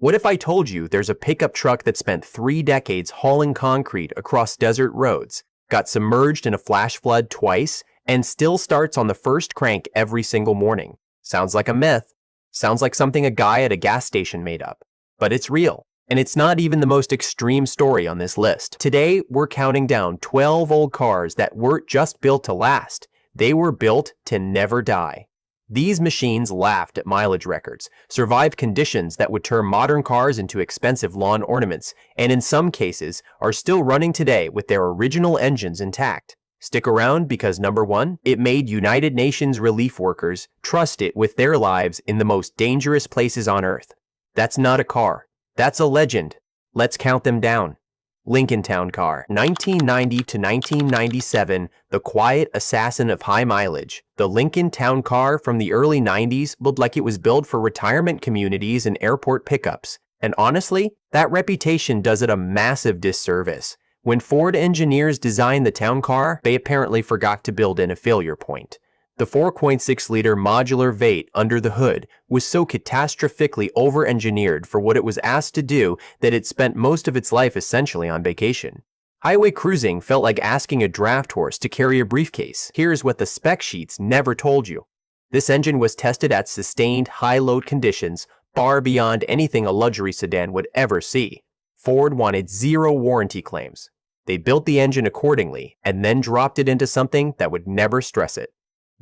What if I told you there's a pickup truck that spent 3 decades hauling concrete across desert roads, got submerged in a flash flood twice, and still starts on the first crank every single morning? Sounds like a myth. Sounds like something a guy at a gas station made up. But it's real. And it's not even the most extreme story on this list. Today, we're counting down 12 old cars that weren't just built to last. They were built to never die. These machines laughed at mileage records, survived conditions that would turn modern cars into expensive lawn ornaments, and in some cases are still running today with their original engines intact. Stick around because number one, it made United Nations relief workers trust it with their lives in the most dangerous places on Earth. That's not a car. That's a legend. Let's count them down. Lincoln Town Car, 1990 to 1997, the quiet assassin of high mileage. The Lincoln Town Car from the early 90s looked like it was built for retirement communities and airport pickups. And honestly, that reputation does it a massive disservice. When Ford engineers designed the Town Car, they apparently forgot to build in a failure point. The 4.6-liter modular V8 under the hood was so catastrophically over-engineered for what it was asked to do that it spent most of its life essentially on vacation. Highway cruising felt like asking a draft horse to carry a briefcase. Here's what the spec sheets never told you. This engine was tested at sustained high-load conditions, far beyond anything a luxury sedan would ever see. Ford wanted 0 warranty claims. They built the engine accordingly and then dropped it into something that would never stress it.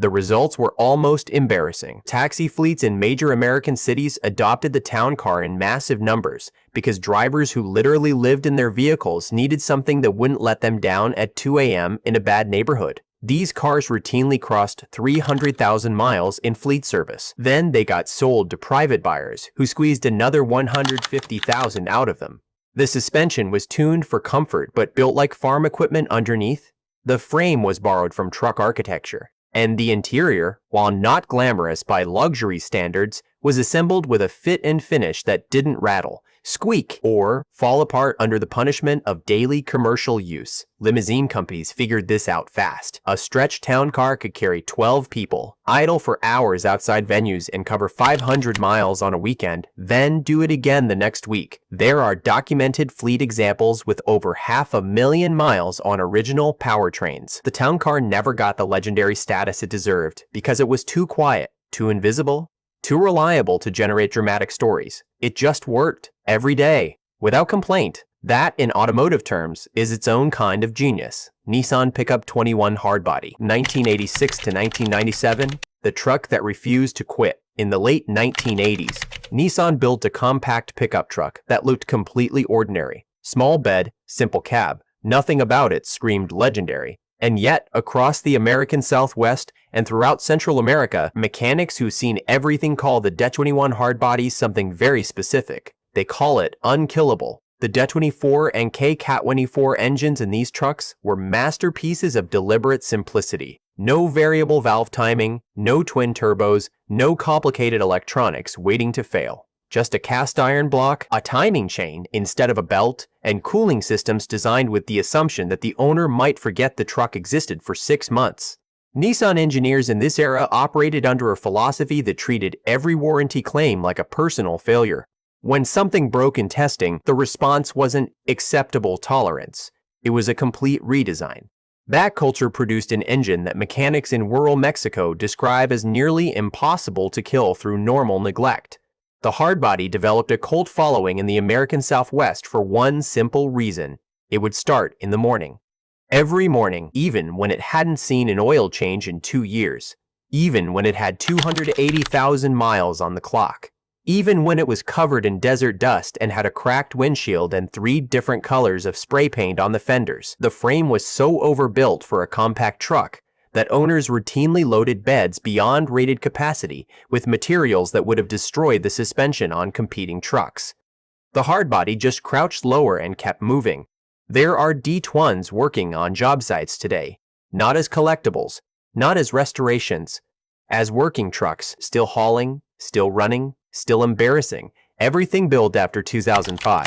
The results were almost embarrassing. Taxi fleets in major American cities adopted the Town Car in massive numbers because drivers who literally lived in their vehicles needed something that wouldn't let them down at 2 a.m. in a bad neighborhood. These cars routinely crossed 300,000 miles in fleet service. Then they got sold to private buyers who squeezed another 150,000 out of them. The suspension was tuned for comfort but built like farm equipment underneath. The frame was borrowed from truck architecture. And the interior, while not glamorous by luxury standards, was assembled with a fit and finish that didn't rattle, squeak, or fall apart under the punishment of daily commercial use. Limousine companies figured this out fast. A stretched Town Car could carry 12 people, idle for hours outside venues and cover 500 miles on a weekend, then do it again the next week. There are documented fleet examples with over 500,000 miles on original powertrains. The Town Car never got the legendary status it deserved because it was too quiet, too invisible, too reliable to generate dramatic stories. It just worked every day, without complaint. That, in automotive terms, is its own kind of genius. Nissan Pickup 21 Hardbody, 1986 to 1997, the truck that refused to quit. In the late 1980s, Nissan built a compact pickup truck that looked completely ordinary. Small bed, simple cab, nothing about it screamed legendary. And yet, across the American Southwest and throughout Central America, mechanics who've seen everything call the D21 hardbody something very specific. They call it Unkillable. The D24 and K-Cat24 engines in these trucks were masterpieces of deliberate simplicity. No variable valve timing, no twin turbos, no complicated electronics waiting to fail. Just a cast iron block, a timing chain instead of a belt, and cooling systems designed with the assumption that the owner might forget the truck existed for 6 months. Nissan engineers in this era operated under a philosophy that treated every warranty claim like a personal failure. When something broke in testing, the response wasn't acceptable tolerance. It was a complete redesign. That culture produced an engine that mechanics in rural Mexico describe as nearly impossible to kill through normal neglect. The hardbody developed a cult following in the American Southwest for one simple reason. It would start in the morning. Every morning, even when it hadn't seen an oil change in 2 years. Even when it had 280,000 miles on the clock. Even when it was covered in desert dust and had a cracked windshield and 3 different colors of spray paint on the fenders. The frame was so overbuilt for a compact truck that owners routinely loaded beds beyond rated capacity with materials that would have destroyed the suspension on competing trucks. The hardbody just crouched lower and kept moving. There are D21s working on job sites today, not as collectibles, not as restorations, as working trucks, still hauling, still running, still embarrassing, everything built after 2005.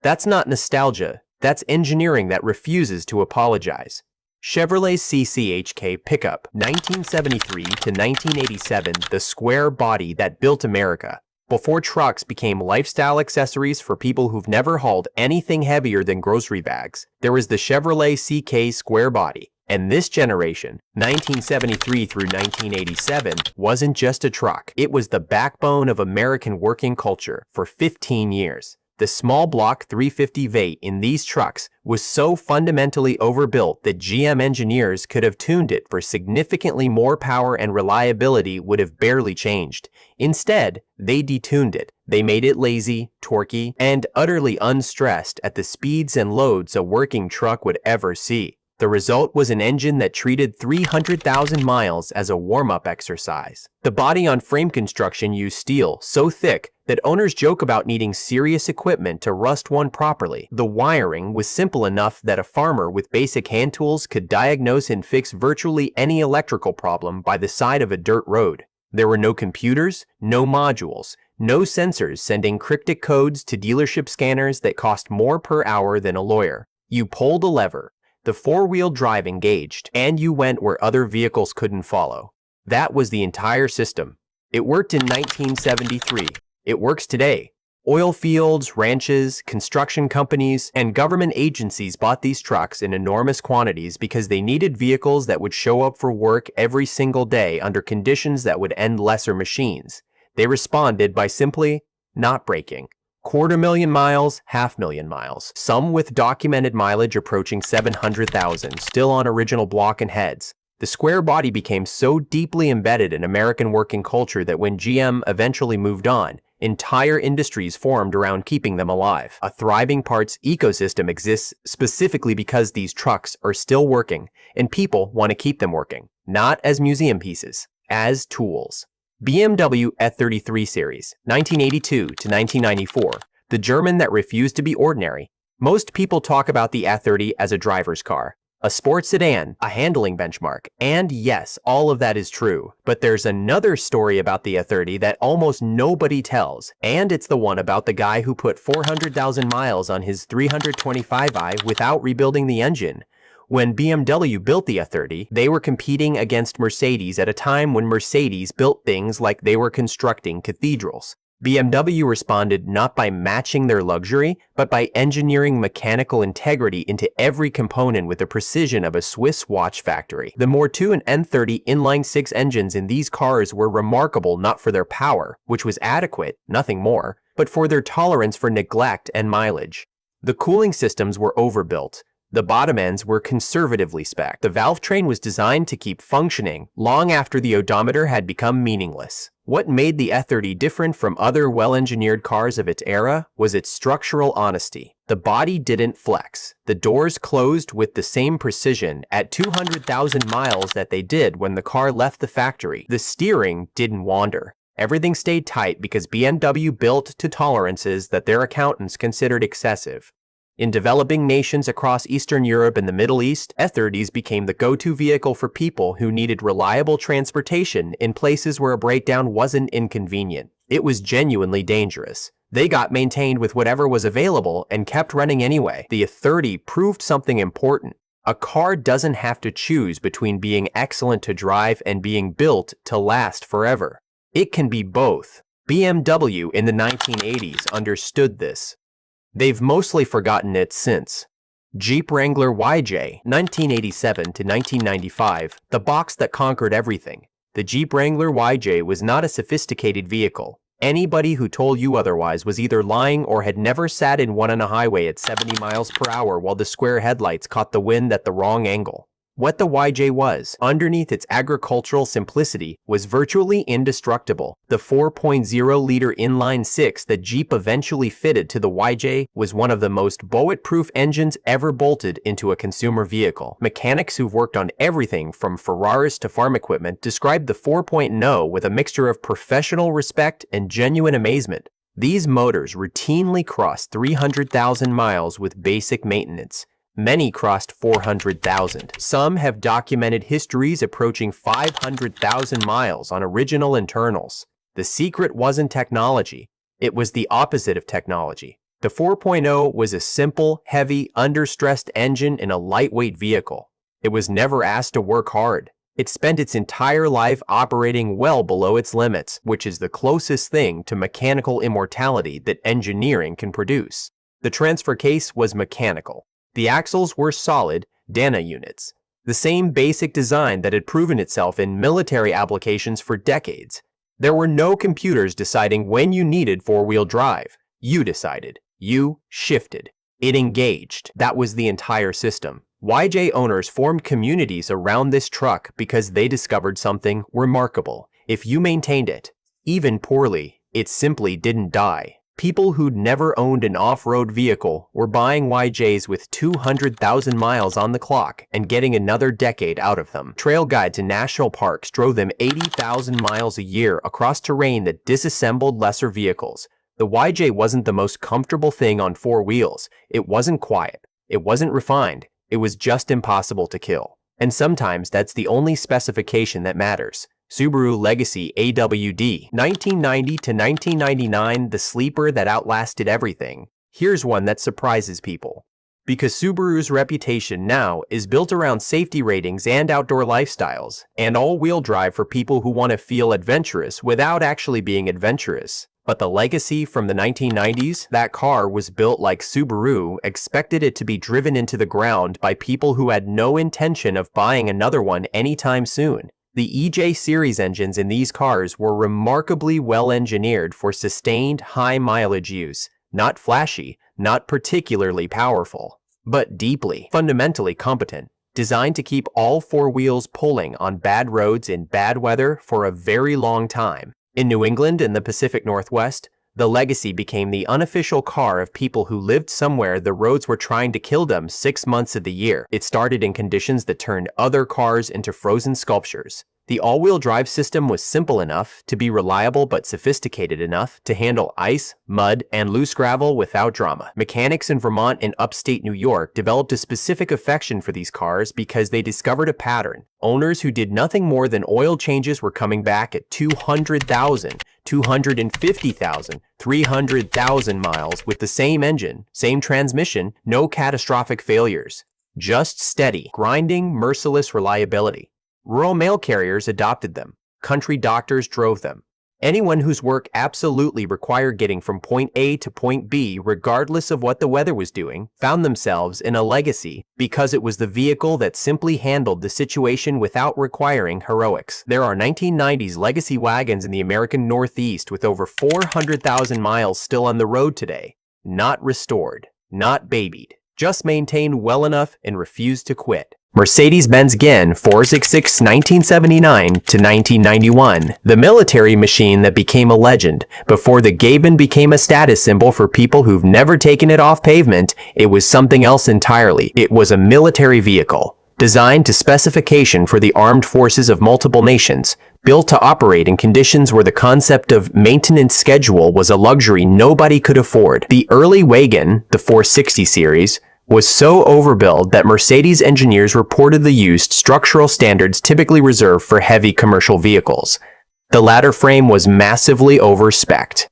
That's not nostalgia, that's engineering that refuses to apologize. Chevrolet CCHK Pickup, 1973 to 1987, the square body that built America. Before trucks became lifestyle accessories for people who've never hauled anything heavier than grocery bags, there was the Chevrolet CK square body. And this generation, 1973 through 1987, wasn't just a truck. It was the backbone of American working culture for 15 years. The small block 350 V8 in these trucks was so fundamentally overbuilt that GM engineers could have tuned it for significantly more power, and reliability would have barely changed. Instead, they detuned it. They made it lazy, torquey, and utterly unstressed at the speeds and loads a working truck would ever see. The result was an engine that treated 300,000 miles as a warm-up exercise. The body on frame construction used steel so thick that owners joke about needing serious equipment to rust one properly. The wiring was simple enough that a farmer with basic hand tools could diagnose and fix virtually any electrical problem by the side of a dirt road. There were no computers, no modules, no sensors sending cryptic codes to dealership scanners that cost more per hour than a lawyer. You pulled a lever, the four-wheel drive engaged, and you went where other vehicles couldn't follow. That was the entire system. It worked in 1973. It works today. Oil fields, ranches, construction companies, and government agencies bought these trucks in enormous quantities because they needed vehicles that would show up for work every single day under conditions that would end lesser machines. They responded by simply not braking. 250,000 miles, 500,000 miles, some with documented mileage approaching 700,000, still on original block and heads. The square body became so deeply embedded in American working culture that when GM eventually moved on, entire industries formed around keeping them alive. A thriving parts ecosystem exists specifically because these trucks are still working, and people want to keep them working, not as museum pieces, as tools. BMW F33 series, 1982 to 1994, the German that refused to be ordinary. Most people talk about the F30 as a driver's car, a sports sedan, a handling benchmark, and yes, all of that is true. But there's another story about the F30 that almost nobody tells, and it's the one about the guy who put 400,000 miles on his 325i without rebuilding the engine. When BMW built the F30, they were competing against Mercedes at a time when Mercedes built things like they were constructing cathedrals. BMW responded not by matching their luxury, but by engineering mechanical integrity into every component with the precision of a Swiss watch factory. The Motor and N30 inline-six engines in these cars were remarkable not for their power, which was adequate, nothing more, but for their tolerance for neglect and mileage. The cooling systems were overbuilt. The bottom ends were conservatively spec'd. The valve train was designed to keep functioning long after the odometer had become meaningless. What made the F30 different from other well-engineered cars of its era was its structural honesty. The body didn't flex. The doors closed with the same precision at 200,000 miles that they did when the car left the factory. The steering didn't wander. Everything stayed tight because BMW built to tolerances that their accountants considered excessive. In developing nations across Eastern Europe and the Middle East, F30s became the go-to vehicle for people who needed reliable transportation in places where a breakdown wasn't inconvenient. It was genuinely dangerous. They got maintained with whatever was available and kept running anyway. The F30 proved something important. A car doesn't have to choose between being excellent to drive and being built to last forever. It can be both. BMW in the 1980s understood this. They've mostly forgotten it since. Jeep Wrangler YJ, 1987 to 1995, the box that conquered everything. The Jeep Wrangler YJ was not a sophisticated vehicle. Anybody who told you otherwise was either lying or had never sat in one on a highway at 70 miles per hour while the square headlights caught the wind at the wrong angle. What the YJ was, underneath its agricultural simplicity, was virtually indestructible. The 4.0-liter inline-six that Jeep eventually fitted to the YJ was one of the most bulletproof engines ever bolted into a consumer vehicle. Mechanics who've worked on everything from Ferraris to farm equipment described the 4.0 with a mixture of professional respect and genuine amazement. These motors routinely crossed 300,000 miles with basic maintenance. Many crossed 400,000. Some have documented histories approaching 500,000 miles on original internals. The secret wasn't technology. It was the opposite of technology. The 4.0 was a simple, heavy, understressed engine in a lightweight vehicle. It was never asked to work hard. It spent its entire life operating well below its limits, which is the closest thing to mechanical immortality that engineering can produce. The transfer case was mechanical. The axles were solid Dana units, the same basic design that had proven itself in military applications for decades. There were no computers deciding when you needed four-wheel drive. You decided. You shifted. It engaged. That was the entire system. YJ owners formed communities around this truck because they discovered something remarkable. If you maintained it, even poorly, it simply didn't die. People who'd never owned an off-road vehicle were buying YJs with 200,000 miles on the clock and getting another decade out of them. Trail guides in national parks drove them 80,000 miles a year across terrain that disassembled lesser vehicles. The YJ wasn't the most comfortable thing on four wheels. It wasn't quiet. It wasn't refined. It was just impossible to kill. And sometimes that's the only specification that matters. Subaru Legacy AWD, 1990 to 1999, the sleeper that outlasted everything. Here's one that surprises people. Because Subaru's reputation now is built around safety ratings and outdoor lifestyles, and all-wheel drive for people who want to feel adventurous without actually being adventurous. But the Legacy from the 1990s, that car was built like Subaru expected it to be driven into the ground by people who had no intention of buying another one anytime soon. The EJ series engines in these cars were remarkably well engineered for sustained high mileage use. Not flashy, not particularly powerful, but deeply, fundamentally competent. Designed to keep all four wheels pulling on bad roads in bad weather for a very long time. In New England and the Pacific Northwest, the Legacy became the unofficial car of people who lived somewhere the roads were trying to kill them 6 months of the year. It started in conditions that turned other cars into frozen sculptures. The all-wheel drive system was simple enough to be reliable but sophisticated enough to handle ice, mud, and loose gravel without drama. Mechanics in Vermont and upstate New York developed a specific affection for these cars because they discovered a pattern. Owners who did nothing more than oil changes were coming back at 200,000, 250,000, 300,000 miles with the same engine, same transmission, no catastrophic failures. Just steady, grinding, merciless reliability. Rural mail carriers adopted them. Country doctors drove them. Anyone whose work absolutely required getting from point A to point B, regardless of what the weather was doing, found themselves in a Legacy because it was the vehicle that simply handled the situation without requiring heroics. There are 1990s Legacy wagons in the American Northeast with over 400,000 miles still on the road today. Not restored, not babied, just maintained well enough and refused to quit. Mercedes-Benz GAN 466 1979 to 1991, the military machine that became a legend. Before the Gaben became a status symbol for people who've never taken it off pavement, it was something else entirely. It was a military vehicle, designed to specification for the armed forces of multiple nations, built to operate in conditions where the concept of maintenance schedule was a luxury nobody could afford. The early wagon, the 460 series, was so overbuilt that Mercedes engineers reportedly used structural standards typically reserved for heavy commercial vehicles. The ladder frame was massively over-spec'd.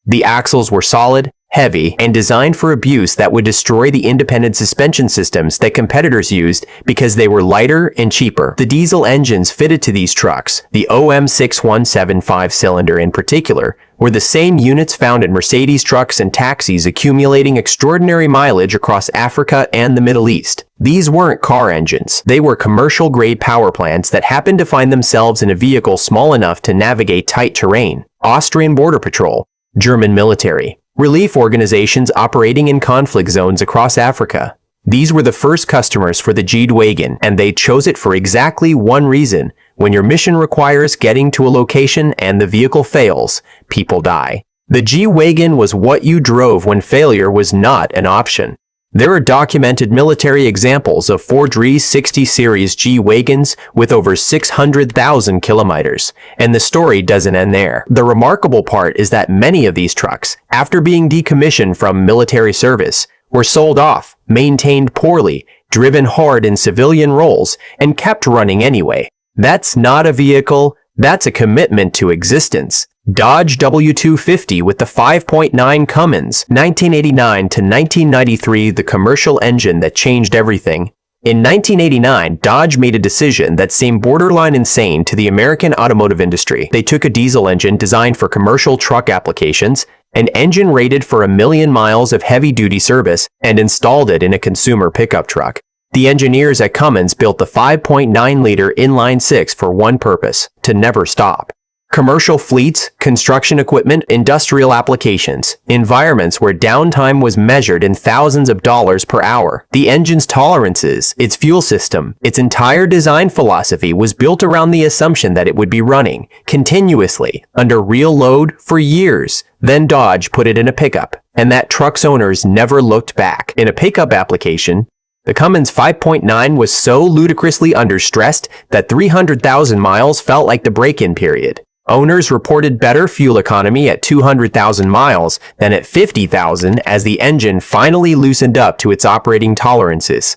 The axles were solid, heavy, and designed for abuse that would destroy the independent suspension systems that competitors used because they were lighter and cheaper. The diesel engines fitted to these trucks, the OM6175 5-cylinder in particular, were the same units found in Mercedes trucks and taxis accumulating extraordinary mileage across Africa and the Middle East. These weren't car engines. They were commercial-grade power plants that happened to find themselves in a vehicle small enough to navigate tight terrain. Austrian Border Patrol, German military, relief organizations operating in conflict zones across Africa. These were the first customers for the G-Wagon, and they chose it for exactly one reason. When your mission requires getting to a location and the vehicle fails, people die. The G-Wagon was what you drove when failure was not an option. There are documented military examples of Ford 360 series G-Wagons with over 600,000 kilometers, and the story doesn't end there. The remarkable part is that many of these trucks, after being decommissioned from military service, were sold off, maintained poorly, driven hard in civilian roles, and kept running anyway. That's not a vehicle, that's a commitment to existence. Dodge W250 with the 5.9 Cummins, 1989 to 1993, the commercial engine that changed everything. In 1989, Dodge made a decision that seemed borderline insane to the American automotive industry. They took a diesel engine designed for commercial truck applications, an engine rated for 1 million miles of heavy-duty service, and installed it in a consumer pickup truck. The engineers at Cummins built the 5.9-liter inline-six for one purpose: to never stop. Commercial fleets, construction equipment, industrial applications, environments where downtime was measured in thousands of dollars per hour. The engine's tolerances, its fuel system, its entire design philosophy was built around the assumption that it would be running continuously under real load for years. Then Dodge put it in a pickup, and that truck's owners never looked back. In a pickup application, the Cummins 5.9 was so ludicrously understressed that 300,000 miles felt like the break-in period. Owners reported better fuel economy at 200,000 miles than at 50,000 as the engine finally loosened up to its operating tolerances.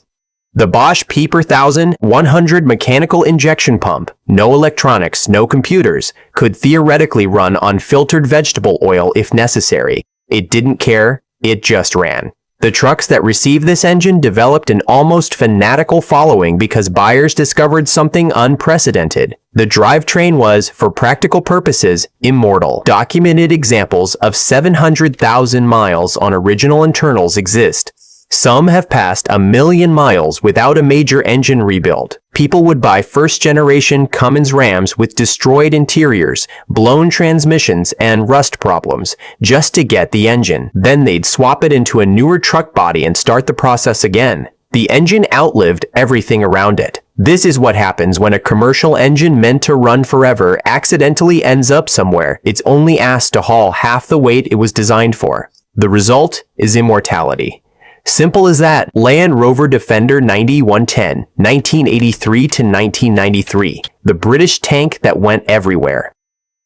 The Bosch Pieper 1100 mechanical injection pump, no electronics, no computers, could theoretically run on filtered vegetable oil if necessary. It didn't care, it just ran. The trucks that received this engine developed an almost fanatical following because buyers discovered something unprecedented. The drivetrain was, for practical purposes, immortal. Documented examples of 700,000 miles on original internals exist. Some have passed 1 million miles without a major engine rebuild. People would buy first-generation Cummins Rams with destroyed interiors, blown transmissions, and rust problems just to get the engine. Then they'd swap it into a newer truck body and start the process again. The engine outlived everything around it. This is what happens when a commercial engine meant to run forever accidentally ends up somewhere it's only asked to haul half the weight it was designed for. The result is immortality. Simple as that. Land Rover Defender 9110, 1983 to 1993. The British tank that went everywhere.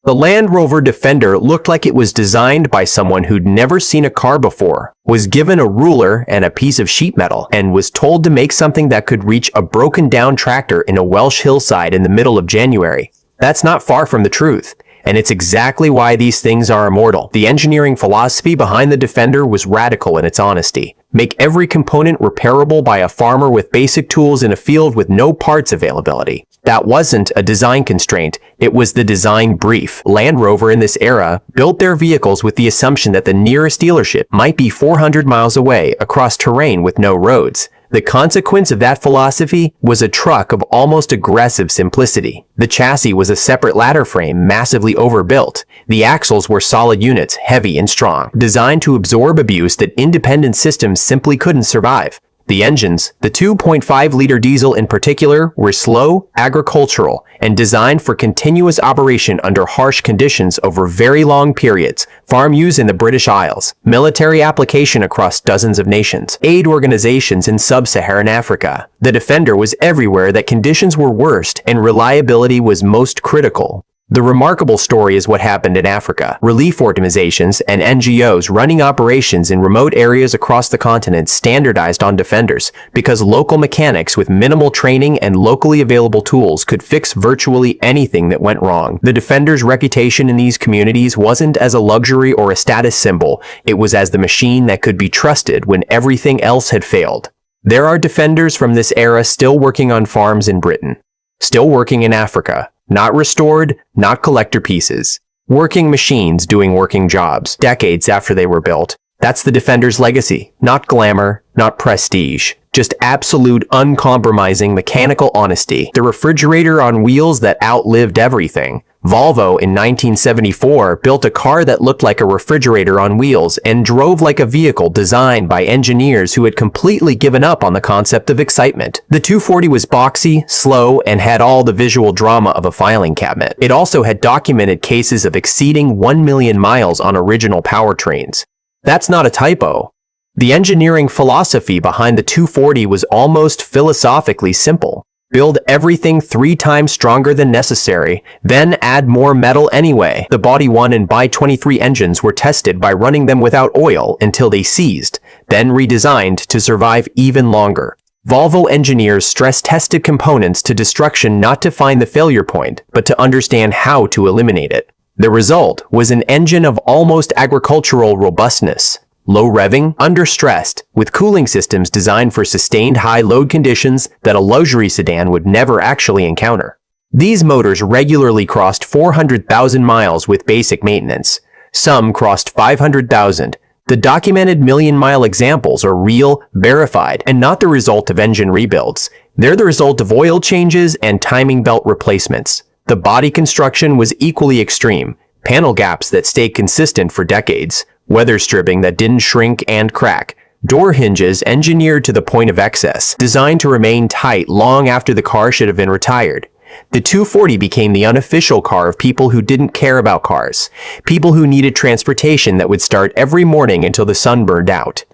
The Land Rover Defender looked like it was designed by someone who'd never seen a car before, was given a ruler and a piece of sheet metal, and was told to make something that could reach a broken-down tractor in a Welsh hillside in the middle of January. That's not far from the truth. And it's exactly why these things are immortal. The engineering philosophy behind the Defender was radical in its honesty. Make every component repairable by a farmer with basic tools in a field with no parts availability. That wasn't a design constraint, it was the design brief. Land Rover in this era built their vehicles with the assumption that the nearest dealership might be 400 miles away across terrain with no roads. The consequence of that philosophy was a truck of almost aggressive simplicity. The chassis was a separate ladder frame, massively overbuilt. The axles were solid units, heavy and strong, designed to absorb abuse that independent systems simply couldn't survive. The engines, the 2.5-liter diesel in particular, were slow, agricultural, and designed for continuous operation under harsh conditions over very long periods. Farm use in the British Isles, military application across dozens of nations, aid organizations in sub-Saharan Africa. The Defender was everywhere that conditions were worst and reliability was most critical. The remarkable story is what happened in Africa. Relief organizations and NGOs running operations in remote areas across the continent standardized on Defenders because local mechanics with minimal training and locally available tools could fix virtually anything that went wrong. The Defender's reputation in these communities wasn't as a luxury or a status symbol, it was as the machine that could be trusted when everything else had failed. There are Defenders from this era still working on farms in Britain, still working in Africa. Not restored, not collector pieces. Working machines doing working jobs, decades after they were built. That's the Defender's legacy. Not glamour, not prestige. Just absolute, uncompromising mechanical honesty. The refrigerator on wheels that outlived everything. Volvo in 1974 built a car that looked like a refrigerator on wheels and drove like a vehicle designed by engineers who had completely given up on the concept of excitement. The 240 was boxy, slow, and had all the visual drama of a filing cabinet. It also had documented cases of exceeding 1 million miles on original powertrains. That's not a typo. The engineering philosophy behind the 240 was almost philosophically simple. Build everything 3 times stronger than necessary, then add more metal anyway. The Body 1 and By 23 engines were tested by running them without oil until they seized, then redesigned to survive even longer. Volvo engineers stress-tested components to destruction not to find the failure point, but to understand how to eliminate it. The result was an engine of almost agricultural robustness. low revving, under-stressed, with cooling systems designed for sustained high load conditions that a luxury sedan would never actually encounter. These motors regularly crossed 400,000 miles with basic maintenance. Some crossed 500,000. The documented million-mile examples are real, verified, and not the result of engine rebuilds. They're the result of oil changes and timing belt replacements. The body construction was equally extreme. Panel gaps that stayed consistent for decades. Weather stripping that didn't shrink and crack. Door hinges engineered to the point of excess, designed to remain tight long after the car should have been retired. The 240 became the unofficial car of people who didn't care about cars. People who needed transportation that would start every morning until the sun burned out.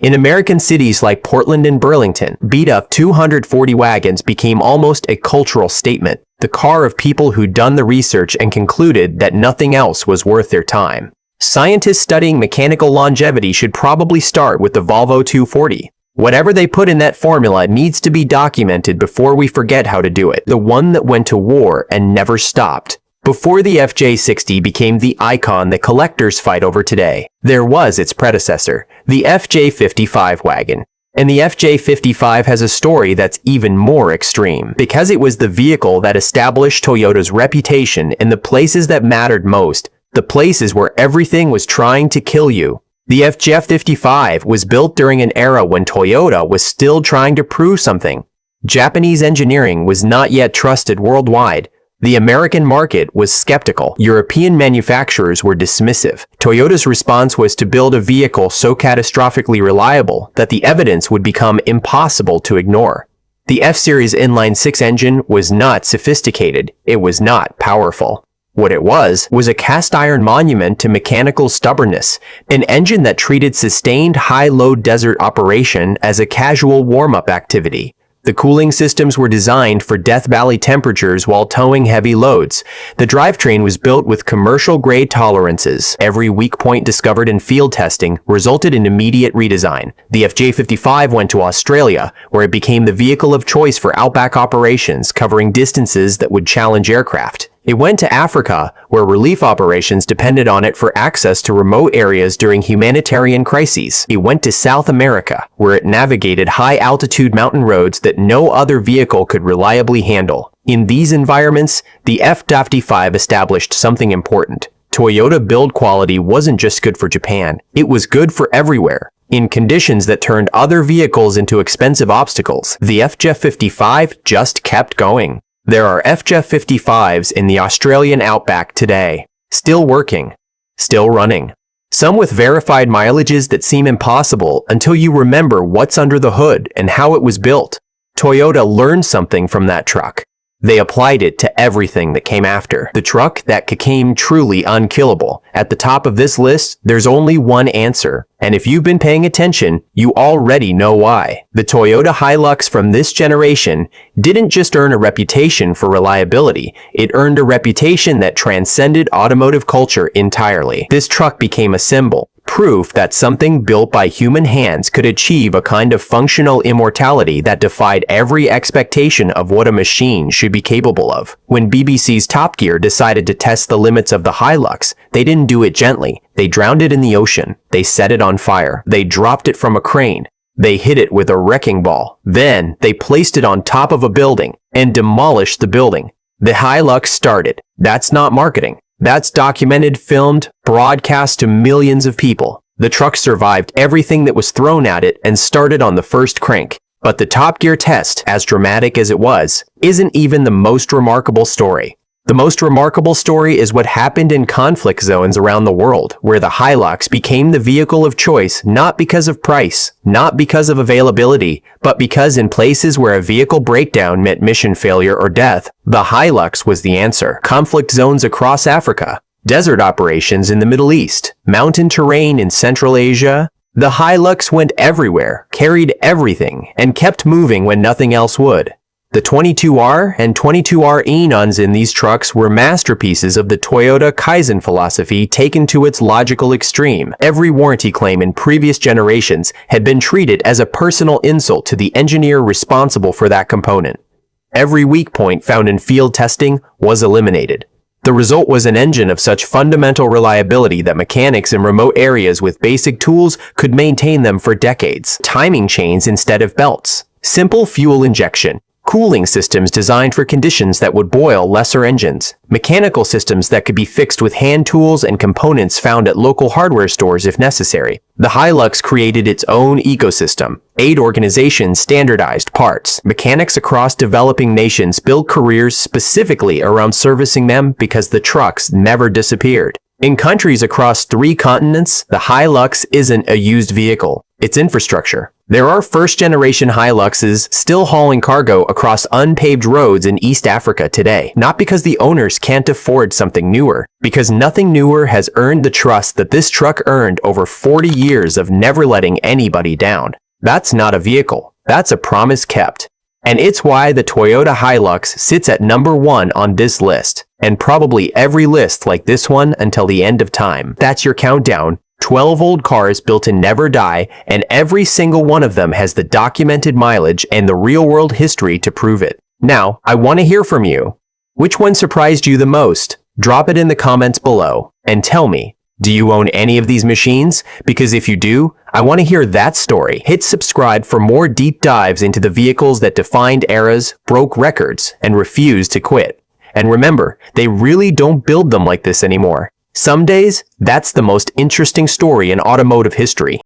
In American cities like Portland and Burlington, beat-up 240 wagons became almost a cultural statement, the car of people who'd done the research and concluded that nothing else was worth their time. Scientists studying mechanical longevity should probably start with the Volvo 240. Whatever they put in that formula needs to be documented before we forget how to do it. The one that went to war and never stopped. Before the FJ60 became the icon that collectors fight over today, there was its predecessor, the FJ55 wagon. And the FJ55 has a story that's even more extreme, because it was the vehicle that established Toyota's reputation in the places that mattered most, the places where everything was trying to kill you. The FJ55 was built during an era when Toyota was still trying to prove something. Japanese engineering was not yet trusted worldwide. The American market was skeptical. European manufacturers were dismissive. Toyota's response was to build a vehicle so catastrophically reliable that the evidence would become impossible to ignore. The F-Series inline-six engine was not sophisticated. It was not powerful. What it was a cast-iron monument to mechanical stubbornness, an engine that treated sustained high-load desert operation as a casual warm-up activity. The cooling systems were designed for Death Valley temperatures while towing heavy loads. The drivetrain was built with commercial-grade tolerances. Every weak point discovered in field testing resulted in immediate redesign. The FJ55 went to Australia, where it became the vehicle of choice for outback operations covering distances that would challenge aircraft. It went to Africa, where relief operations depended on it for access to remote areas during humanitarian crises. It went to South America, where it navigated high-altitude mountain roads that no other vehicle could reliably handle. In these environments, the F55 established something important. Toyota build quality wasn't just good for Japan, it was good for everywhere. In conditions that turned other vehicles into expensive obstacles, the FJ55 just kept going. There are FJ55s in the Australian outback today, still working, still running. Some with verified mileages that seem impossible until you remember what's under the hood and how it was built. Toyota learned something from that truck. They applied it to everything that came after. The truck that became truly unkillable. At the top of this list, there's only one answer. And if you've been paying attention, you already know why. The Toyota HiLux from this generation didn't just earn a reputation for reliability, it earned a reputation that transcended automotive culture entirely. This truck became a symbol. Proof that something built by human hands could achieve a kind of functional immortality that defied every expectation of what a machine should be capable of. When BBC's Top Gear decided to test the limits of the HiLux, they didn't do it gently. They drowned it in the ocean. They set it on fire. They dropped it from a crane. They hit it with a wrecking ball. Then, they placed it on top of a building and demolished the building. The HiLux started. That's not marketing. That's documented, filmed, broadcast to millions of people. The truck survived everything that was thrown at it and started on the first crank. But the Top Gear test, as dramatic as it was, isn't even the most remarkable story. The most remarkable story is what happened in conflict zones around the world, where the HiLux became the vehicle of choice not because of price, not because of availability, but because in places where a vehicle breakdown meant mission failure or death, the HiLux was the answer. Conflict zones across Africa, desert operations in the Middle East, mountain terrain in Central Asia. The HiLux went everywhere, carried everything, and kept moving when nothing else would. The 22R and 22R Enons in these trucks were masterpieces of the Toyota Kaizen philosophy taken to its logical extreme. Every warranty claim in previous generations had been treated as a personal insult to the engineer responsible for that component. Every weak point found in field testing was eliminated. The result was an engine of such fundamental reliability that mechanics in remote areas with basic tools could maintain them for decades. Timing chains instead of belts. Simple fuel injection. Cooling systems designed for conditions that would boil lesser engines. Mechanical systems that could be fixed with hand tools and components found at local hardware stores if necessary. The HiLux created its own ecosystem. 8 organizations standardized parts. Mechanics across developing nations built careers specifically around servicing them because the trucks never disappeared. In countries across 3 continents, the HiLux isn't a used vehicle. It's infrastructure. There are first-generation HiLuxes still hauling cargo across unpaved roads in East Africa today, not because the owners can't afford something newer, because nothing newer has earned the trust that this truck earned over 40 years of never letting anybody down. That's not a vehicle. That's a promise kept. And it's why the Toyota HiLux sits at number 1 on this list, and probably every list like this one until the end of time. That's your countdown. 12 old cars built to never die, and every single one of them has the documented mileage and the real-world history to prove it. Now, I want to hear from you. Which one surprised you the most? Drop it in the comments below, and tell me, do you own any of these machines? Because if you do, I want to hear that story. Hit subscribe for more deep dives into the vehicles that defined eras, broke records, and refused to quit. And remember, they really don't build them like this anymore. Some days, that's the most interesting story in automotive history.